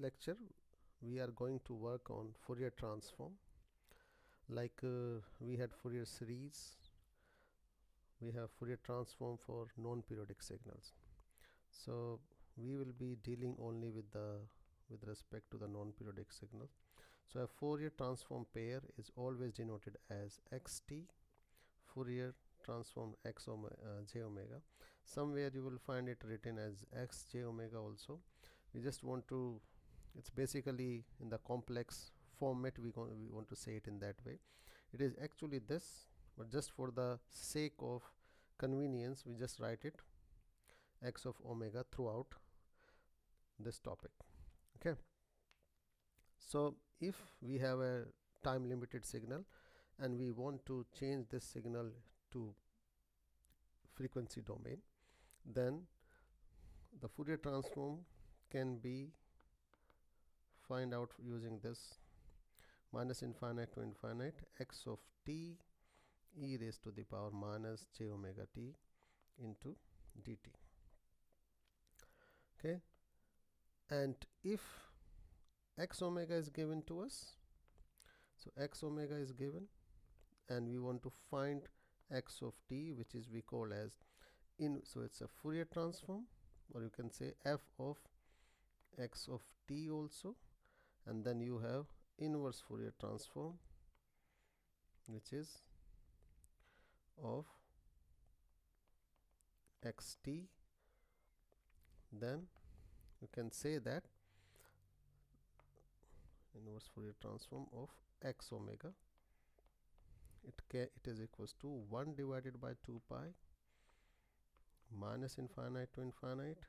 lecture we are going to work on Fourier transform. Like we had Fourier series, we have Fourier transform for non-periodic signals. So we will be dealing only with respect to the non-periodic signal. So a Fourier transform pair is always denoted as xt, Fourier transform j omega. Somewhere you will find it written as xj omega also. We just want to, it's basically in the complex format, we want to say it in that way. It is actually this, but just for the sake of convenience we just write it x of omega throughout this topic. Okay, so if we have a time limited signal and we want to change this signal to frequency domain, then the Fourier transform can be find out using this minus infinite to infinite x of t e raised to the power minus j omega t into dt. Okay, and if x omega is given to us, so x omega is given and we want to find x of t, which is we call as so it's a Fourier transform, or you can say f of x of t also, and then you have inverse Fourier transform, which is of xt. Then you can say that inverse Fourier transform of x omega, it is equals to 1 divided by 2 pi minus infinite to infinite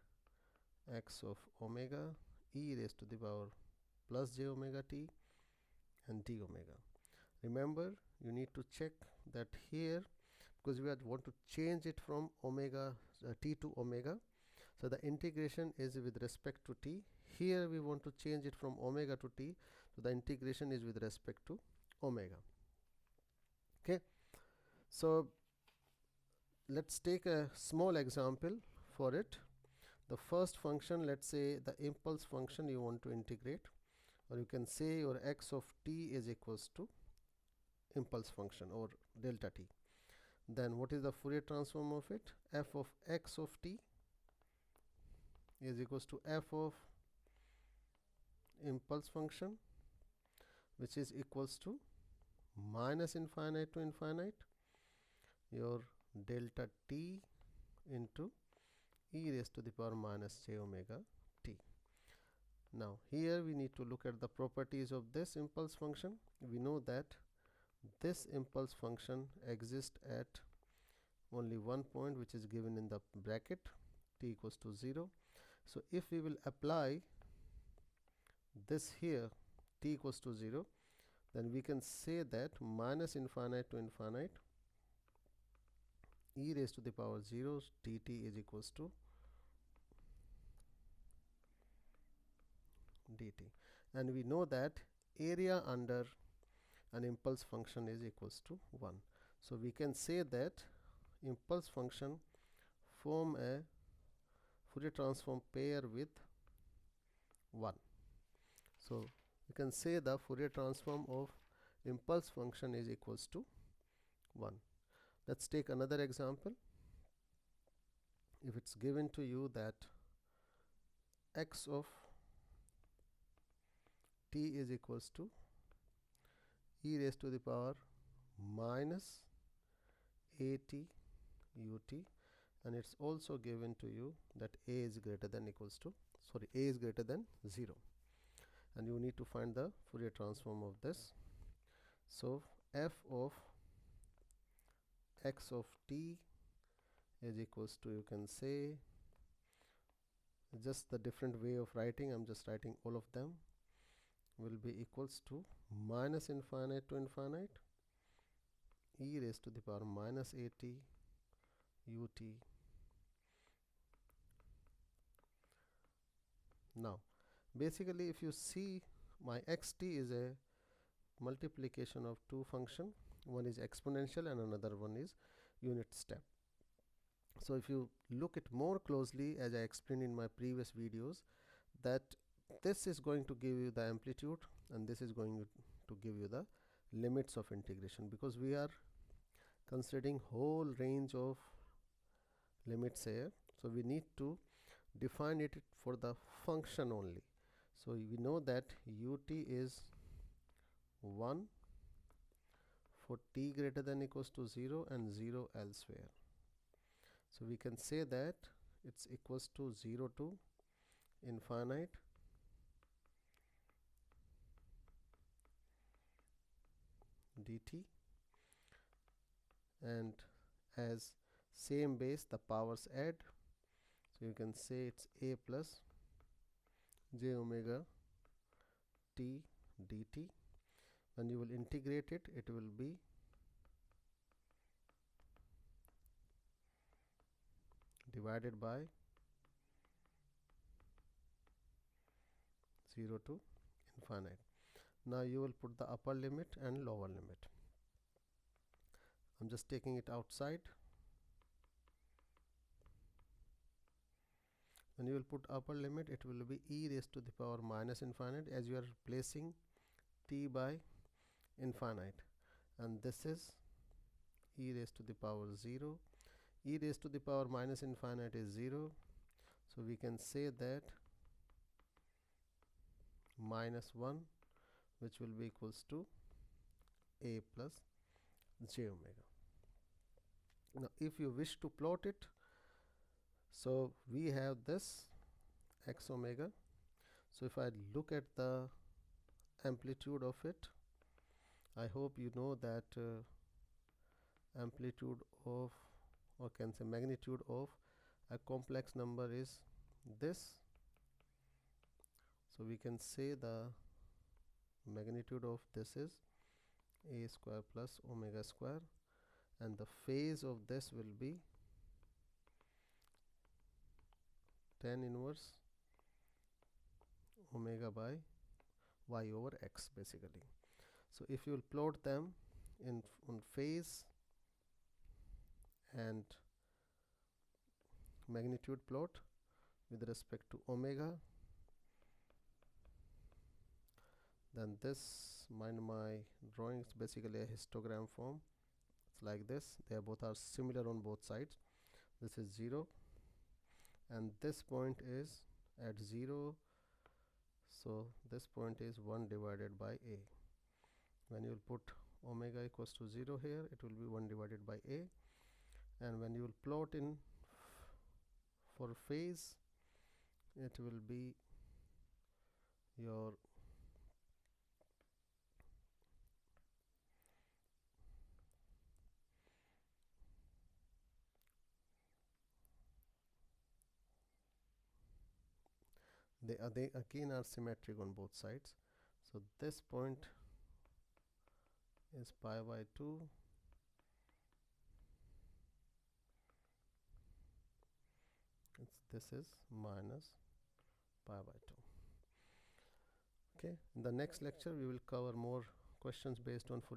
x of omega e raised to the power plus j omega t and d omega. Remember, you need to check that here, because we want to change it from omega t to omega, so the integration is with respect to t. Here we want to change it from omega to t, so the integration is with respect to omega. Okay, so let's take a small example for it. The first function, let's say the impulse function you want to integrate, or you can say your x of t is equals to impulse function or delta t. Then what is the Fourier transform of it? F of x of t is equals to f of impulse function, which is equals to minus infinite to infinite your delta t into e raised to the power minus j omega t. Now here we need to look at the properties of this impulse function. We know that this impulse function exists at only one point, which is given in the bracket t equals to 0. So if we will apply this here t equals to 0, then we can say that minus infinite to infinite e raised to the power 0 dt is equals to dt, and we know that area under an impulse function is equals to 1. So we can say that impulse function form a Fourier transform pair with 1. So we can say the Fourier transform of impulse function is equals to 1. Let's take another example. If it's given to you that x of t is equals to e raised to the power minus at ut, and it's also given to you that a is greater than equals to a is greater than 0, and you need to find the Fourier transform of this. So f of x of t is equals to, you can say, just the different way of writing, I'm just writing all of them, will be equals to minus infinite to infinite e raised to the power minus at ut. Now basically if you see, my xt is a multiplication of two function, one is exponential and another one is unit step. So if you look it more closely, as I explained in my previous videos, that this is going to give you the amplitude, and this is going to give you the limits of integration, because we are considering whole range of limits here. So we need to define it for the function only. So we know that ut is 1 for t greater than equals to 0 and 0 elsewhere. So we can say that it's equals to 0 to infinite dt, and as same base the powers add, so you can say it's a plus j omega t dt. When you will integrate it, it will be divided by 0 to infinite. Now you will put the upper limit and lower limit. I'm just taking it outside. When you will put upper limit, it will be e raised to the power minus infinite, as you are replacing t by infinite, and this is e raised to the power 0. E raised to the power minus infinite is 0, so we can say that minus 1, which will be equals to a plus j omega. Now if you wish to plot it, so we have this x omega. So if I look at the amplitude of it, I hope you know that amplitude of, or can say magnitude of, a complex number is this. So we can say the magnitude of this is a square plus omega square, and the phase of this will be tan inverse omega by y over x basically. So if you will plot them on phase and magnitude plot with respect to omega, then this, mind my drawing, is basically a histogram form. It's like this. They both are similar on both sides. This is 0 and this point is at 0, so this point is 1 divided by a. When you will put omega equals to 0 here, it will be 1 divided by a, and when you will plot in for phase, it will be your they again are symmetric on both sides. So this point is pi by 2, this is minus pi by 2. Okay, in the next lecture we will cover more questions based on Fourier